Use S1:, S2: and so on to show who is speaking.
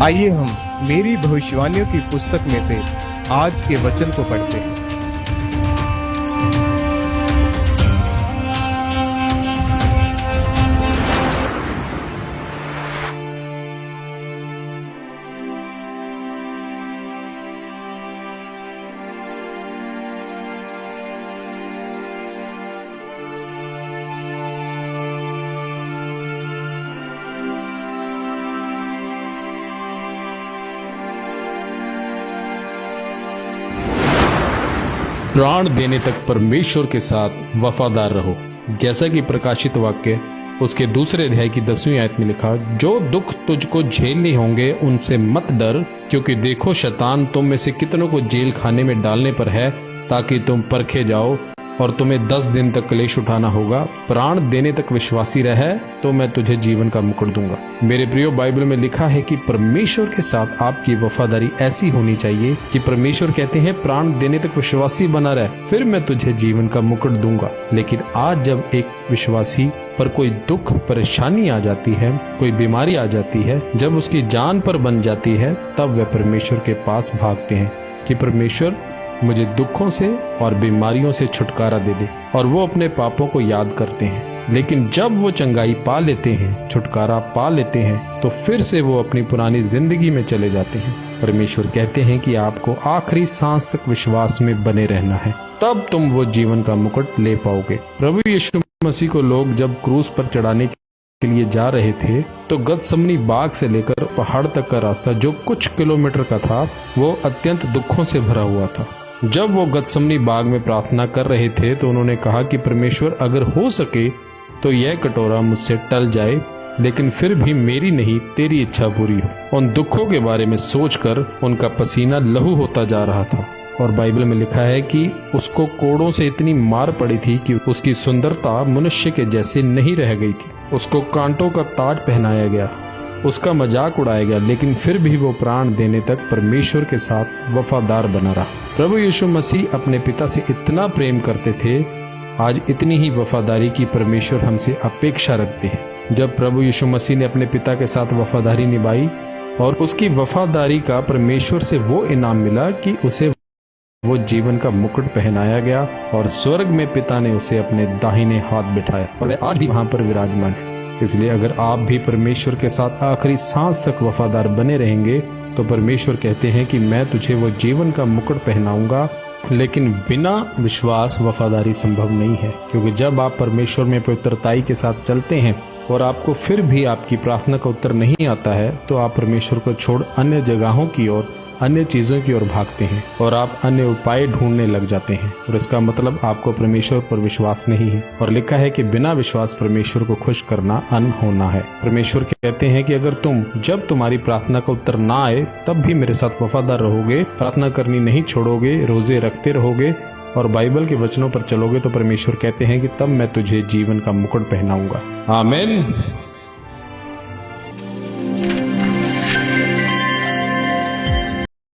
S1: आइए हम मेरी भविष्यवाणियों की पुस्तक में से आज के वचन को पढ़ते हैं।
S2: प्राण देने तक परमेश्वर के साथ वफादार रहो। जैसा कि प्रकाशित वाक्य उसके दूसरे अध्याय की 10वीं आयत में लिखा, जो दुख तुझको झेलने होंगे उनसे मत डर, क्योंकि देखो शैतान तुम में से कितनों को जेल खाने में डालने पर है, ताकि तुम परखे जाओ और तुम्हें 10 दिन तक क्लेश उठाना होगा। प्राण देने तक विश्वासी रहे तो मैं तुझे जीवन का मुकुट दूंगा। मेरे प्रियो, बाइबल में लिखा है कि परमेश्वर के साथ आपकी वफादारी ऐसी होनी चाहिए कि परमेश्वर कहते हैं प्राण देने तक विश्वासी बना रहे, फिर मैं तुझे जीवन का मुकुट दूंगा। लेकिन आज जब एक विश्वासी पर कोई दुख परेशानी आ जाती है, कोई बीमारी आ जाती है, जब उसकी जान पर बन जाती है, तब वह परमेश्वर के पास भागते हैं कि परमेश्वर मुझे दुखों से और बीमारियों से छुटकारा दे दे, और वो अपने पापों को याद करते हैं। लेकिन जब वो चंगाई पा लेते हैं, छुटकारा पा लेते हैं, तो फिर से वो अपनी पुरानी जिंदगी में चले जाते हैं। परमेश्वर कहते हैं कि आपको आखिरी सांस तक विश्वास में बने रहना है, तब तुम वो जीवन का मुकुट ले पाओगे। प्रभु यीशु मसीह को लोग जब क्रूस पर चढ़ाने के लिए जा रहे थे, तो गतसमनी बाग से लेकर पहाड़ तक का रास्ता जो कुछ किलोमीटर का था, वो अत्यंत दुखों से भरा हुआ था। जब वो गतसमनी बाग में प्रार्थना कर रहे थे, तो उन्होंने कहा कि परमेश्वर अगर हो सके तो यह कटोरा मुझसे टल जाए, लेकिन फिर भी मेरी नहीं तेरी इच्छा पूरी हो। उन दुखों के बारे में सोचकर उनका पसीना लहू होता जा रहा था। और बाइबल में लिखा है कि उसको कोड़ों से इतनी मार पड़ी थी कि उसकी सुंदरता मनुष्य के जैसे नहीं रह गई थी। उसको कांटों का ताज पहनाया गया, उसका मजाक उड़ाया गया, लेकिन फिर भी वो प्राण देने तक परमेश्वर के साथ वफादार बना रहा। प्रभु यीशु मसीह अपने पिता से इतना प्रेम करते थे, आज इतनी ही वफादारी की परमेश्वर हमसे अपेक्षा रखते हैं। जब प्रभु यीशु मसीह ने अपने पिता के साथ वफादारी निभाई और उसकी वफादारी का परमेश्वर से वो इनाम मिला कि उसे वो जीवन का मुकुट पहनाया गया, और स्वर्ग में पिता ने उसे अपने दाहिने हाथ बिठाया, और वह आज भी वहां पर विराजमान है। इसलिए अगर आप भी परमेश्वर के साथ आखिरी सांस तक वफादार बने रहेंगे, तो परमेश्वर कहते हैं कि मैं तुझे वो जीवन का मुकुट पहनाऊंगा। लेकिन बिना विश्वास वफादारी संभव नहीं है, क्योंकि जब आप परमेश्वर में पवित्रताई के साथ चलते हैं और आपको फिर भी आपकी प्रार्थना का उत्तर नहीं आता है, तो आप परमेश्वर को छोड़ अन्य जगहों की ओर, अन्य चीजों की ओर भागते हैं और आप अन्य उपाय ढूंढने लग जाते हैं, और इसका मतलब आपको परमेश्वर पर विश्वास नहीं है। और लिखा है कि बिना विश्वास परमेश्वर को खुश करना अनहोना है। परमेश्वर कहते हैं कि अगर तुम, जब तुम्हारी प्रार्थना का उत्तर ना आए, तब भी मेरे साथ वफादार रहोगे, प्रार्थना करनी नहीं छोड़ोगे, रोजे रखते रहोगे और बाइबल के वचनों पर चलोगे, तो परमेश्वर कहते हैं कि तब मैं तुझे जीवन का मुकुट पहनाऊंगा। आमीन।